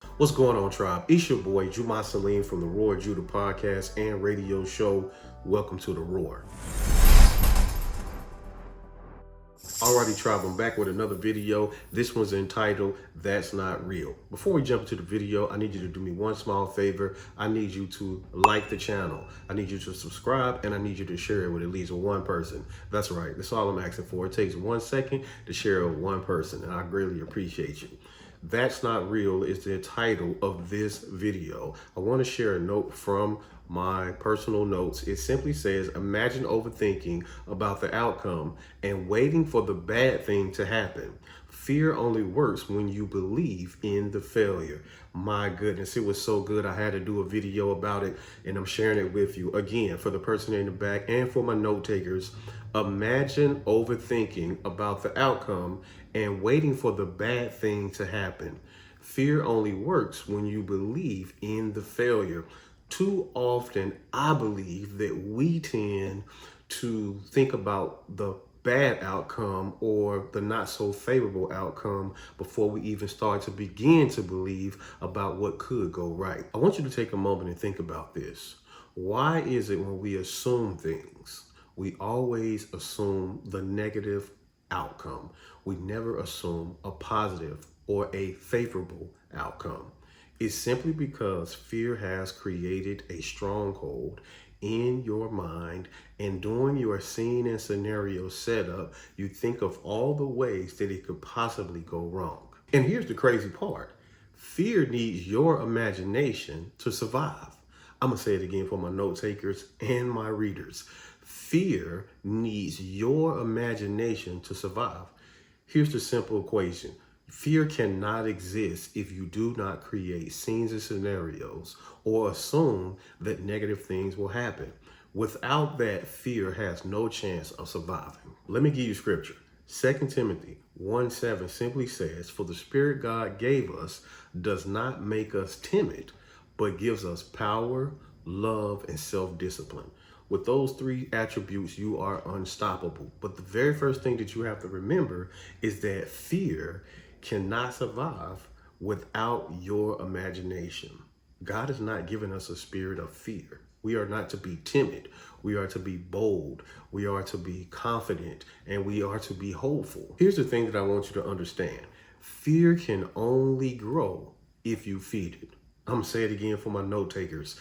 What's going on, tribe? It's your boy, Juma Salim from the Roar Judah podcast and radio show. Welcome to the Roar. Alrighty, tribe, I'm back with another video. This one's entitled, That's Not Real. Before we jump into the video, I need you to do me one small favor. I need you to like the channel. I need you to subscribe, and I need you to share it with at least one person. That's right. That's all I'm asking for. It takes 1 second to share it with one person, and I greatly appreciate you. That's Not Real is the title of this video. I want to share a note from my personal notes. It simply says, imagine overthinking about the outcome and waiting for the bad thing to happen. Fear only works when you believe in the failure. My goodness, it was so good. I had to do a video about it, and I'm sharing it with you. Again, for the person in the back and for my note takers, imagine overthinking about the outcome and waiting for the bad thing to happen. Fear only works when you believe in the failure. Too often, I believe that we tend to think about the bad outcome or the not so favorable outcome before we even start to begin to believe about what could go right. I want you to take a moment and think about this. Why is it when we assume things, we always assume the negative outcome? We never assume a positive or a favorable outcome. It's simply because fear has created a stronghold in your mind, and during your scene and scenario setup, you think of all the ways that it could possibly go wrong. And here's the crazy part. Fear needs your imagination to survive. I'm gonna say it again for my note takers and my readers. Fear needs your imagination to survive. Here's the simple equation. Fear cannot exist if you do not create scenes and scenarios or assume that negative things will happen. Without that, fear has no chance of surviving. Let me give you scripture. 2 Timothy 1:7 simply says, for the Spirit God gave us does not make us timid, but gives us power, love, and self-discipline. With those three attributes, you are unstoppable. But the very first thing that you have to remember is that fear cannot survive without your imagination. God has not given us a spirit of fear. We are not to be timid. We are to be bold. We are to be confident, and we are to be hopeful. Here's the thing that I want you to understand. Fear can only grow if you feed it. I'm going to say it again for my note takers.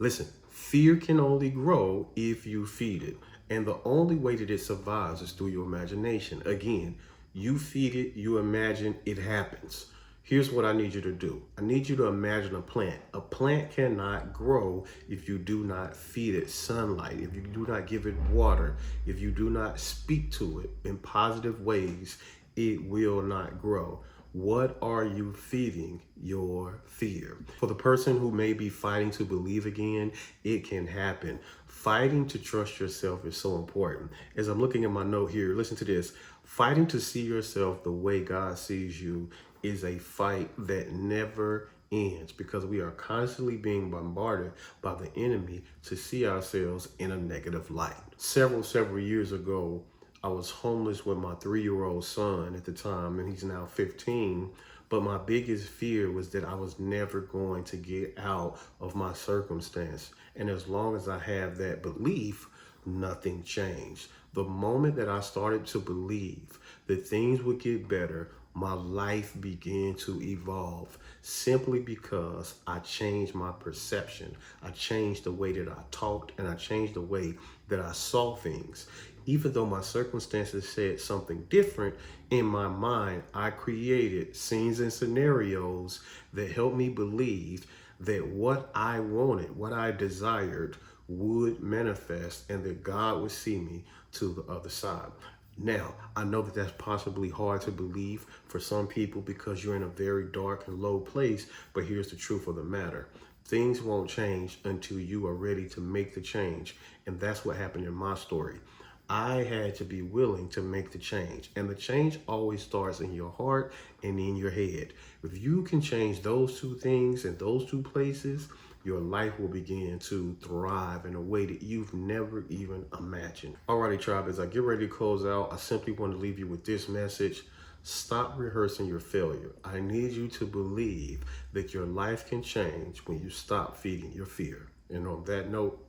Listen, fear can only grow if you feed it. And the only way that it survives is through your imagination. Again, you feed it, you imagine, it happens. Here's what I need you to do. I need you to imagine a plant. A plant cannot grow if you do not feed it sunlight, if you do not give it water, if you do not speak to it in positive ways, it will not grow. What are you feeding your fear? For the person who may be fighting to believe again, it can happen. Fighting to trust yourself is so important. As I'm looking at my note here, listen to this. Fighting to see yourself the way God sees you is a fight that never ends because we are constantly being bombarded by the enemy to see ourselves in a negative light. Several years ago, I was homeless with my 3-year-old son at the time, and he's now 15. But my biggest fear was that I was never going to get out of my circumstance. And as long as I have that belief, nothing changed. The moment that I started to believe that things would get better, my life began to evolve simply because I changed my perception. I changed the way that I talked, and I changed the way that I saw things. Even though my circumstances said something different, in my mind, I created scenes and scenarios that helped me believe that what I wanted, what I desired, would manifest, and that God would see me to the other side. Now, I know that that's possibly hard to believe for some people because you're in a very dark and low place, but here's the truth of the matter. Things won't change until you are ready to make the change, and that's what happened in my story. I had to be willing to make the change, and the change always starts in your heart and in your head. If you can change those two things in those two places, your life will begin to thrive in a way that you've never even imagined. Alrighty, tribe, as I get ready to close out, I simply want to leave you with this message. Stop rehearsing your failure. I need you to believe that your life can change when you stop feeding your fear. And on that note,